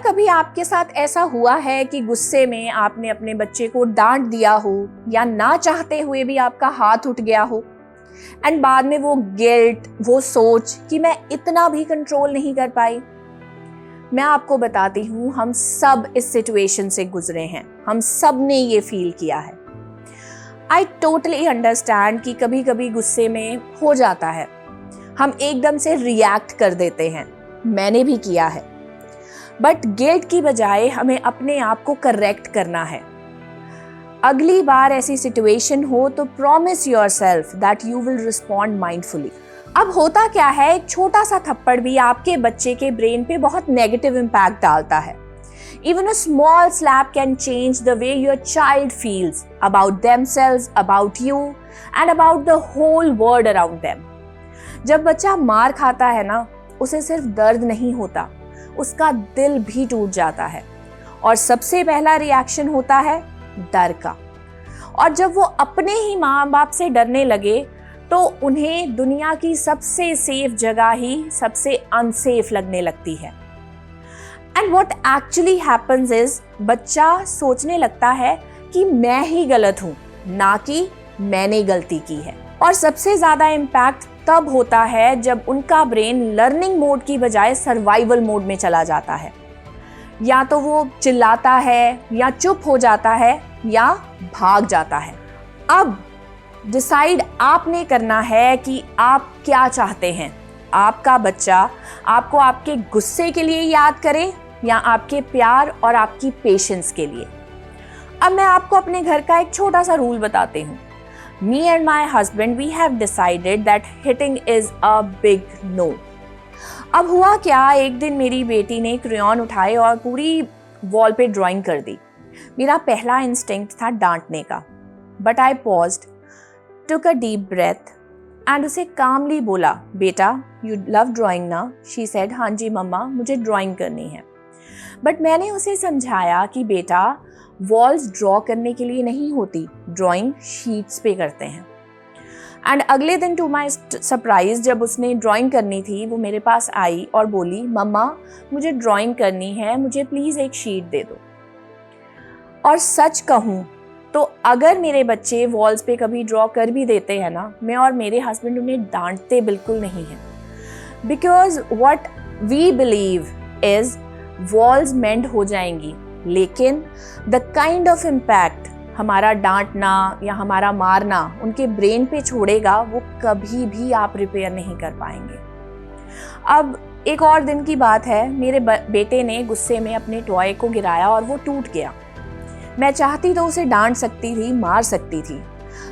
कभी आपके साथ ऐसा हुआ है कि गुस्से में आपने अपने बच्चे को डांट दिया हो या ना चाहते हुए भी आपका हाथ उठ गया हो एंड बाद में वो गिल्ट, वो सोच कि मैं इतना भी कंट्रोल नहीं कर पाई? मैं आपको बताती हूँ, हम सब इस सिचुएशन से गुजरे हैं, हम सब ने ये फील किया है। आई टोटली अंडरस्टैंड कि कभी कभी गुस्से में हो जाता है, हम एकदम से रिएक्ट कर देते हैं, मैंने भी किया है। बट गिल्ट की बजाय हमें अपने आप को करेक्ट करना है। अगली बार ऐसी सिचुएशन हो तो promise yourself that you will respond mindfully. अब होता क्या है, एक छोटा सा थप्पड़ भी आपके बच्चे के ब्रेन पे बहुत नेगेटिव इम्पैक्ट डालता है। Even a small slap can change the way your child feels about themselves, about you, and about the whole world around them. जब बच्चा मार खाता है ना, उसे सिर्फ दर्द नहीं होता, उसका दिल भी टूट जाता है और सबसे पहला रिएक्शन होता है डर का। और जब वो अपने ही माँ बाप से डरने लगे तो उन्हें दुनिया की सबसे सेफ जगह ही सबसे अनसेफ लगने लगती है। And what actually happens is, बच्चा सोचने लगता है कि मैं ही गलत हूँ, ना कि मैंने गलती की है। और सबसे ज्यादा इम्पैक्ट तब होता है जब उनका ब्रेन लर्निंग मोड की बजाय सर्वाइवल मोड में चला जाता है। या तो वो चिल्लाता है, या चुप हो जाता है, या भाग जाता है। अब डिसाइड आपने करना है कि आप क्या चाहते हैं। आपका बच्चा आपको आपके गुस्से के लिए याद करे या आपके प्यार और आपकी पेशेंस के लिए। अब मैं आपको अपने घर का एक छोटा सा रूल बताती हूँ। Me and my husband, we have decided that hitting is a big no. अब हुआ क्या, एक दिन मेरी बेटी ने क्रेयॉन उठाए और पूरी वॉल पे ड्राइंग कर दी। मेरा पहला इंस्टिंक्ट था डांटने का, but I paused, took a deep breath and उसे कामली बोला, बेटा you love drawing ना? She said, हाँ जी मम्मा, मुझे ड्राइंग करनी है। बट मैंने उसे समझाया कि बेटा, वॉल्स ड्रॉ करने के लिए नहीं होती, ड्राइंग शीट्स पे करते हैं। एंड अगले दिन टू माई सरप्राइज, जब उसने ड्राइंग करनी थी, वो मेरे पास आई और बोली, मम्मा मुझे ड्राइंग करनी है, मुझे प्लीज़ एक शीट दे दो। और सच कहूँ तो अगर मेरे बच्चे वॉल्स पे कभी ड्रॉ कर भी देते हैं ना, मैं और मेरे हस्बैंड उन्हें डांटते बिल्कुल नहीं हैं। Because what we believe is walls mend हो जाएंगी, लेकिन द काइंड ऑफ इम्पैक्ट हमारा डांटना या हमारा मारना उनके ब्रेन पे छोड़ेगा, वो कभी भी आप रिपेयर नहीं कर पाएंगे। अब एक और दिन की बात है, मेरे बेटे ने गुस्से में अपने टॉय को गिराया और वो टूट गया। मैं चाहती तो उसे डांट सकती थी, मार सकती थी,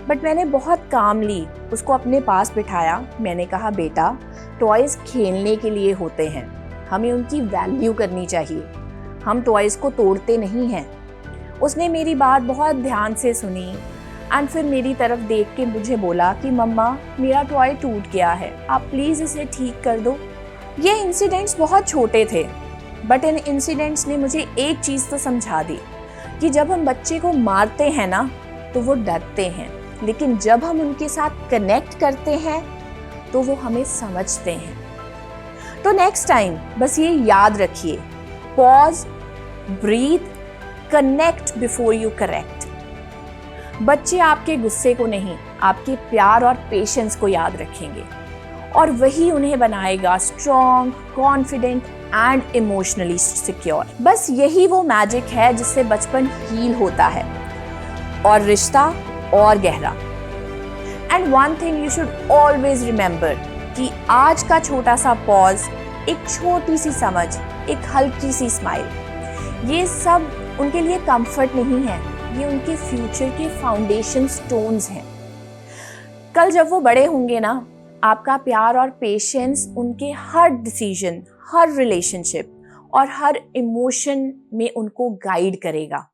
बट मैंने बहुत कामली उसको अपने पास बिठाया। मैंने कहा, बेटा टॉयज़ खेलने के लिए होते हैं, हमें उनकी वैल्यू करनी चाहिए, हम टॉयज़ को तोड़ते नहीं हैं। उसने मेरी बात बहुत ध्यान से सुनी एंड फिर मेरी तरफ देख के मुझे बोला कि मम्मा मेरा टॉय टूट गया है, आप प्लीज़ इसे ठीक कर दो। ये इंसिडेंट्स बहुत छोटे थे, बट इन इंसिडेंट्स ने मुझे एक चीज़ तो समझा दी कि जब हम बच्चे को मारते हैं ना तो वो डरते हैं, लेकिन जब हम उनके साथ कनेक्ट करते हैं तो वो हमें समझते हैं। तो नेक्स्ट टाइम बस ये याद रखिए, pause, breathe, connect before you correct. बच्चे आपके गुस्से को नहीं, आपके प्यार और पेशेंस को याद रखेंगे और वही उन्हें बनाएगा strong, confident and emotionally secure. बस यही वो मैजिक है जिससे बचपन हील होता है और रिश्ता और गहरा। And one thing you should always remember कि आज का छोटा सा पॉज, एक छोटी सी समझ, एक हल्की सी स्माइल, ये सब उनके लिए कंफर्ट नहीं है, ये उनके फ्यूचर के फाउंडेशन स्टोन्स हैं। कल जब वो बड़े होंगे ना, आपका प्यार और पेशेंस उनके हर डिसीजन, हर रिलेशनशिप और हर इमोशन में उनको गाइड करेगा।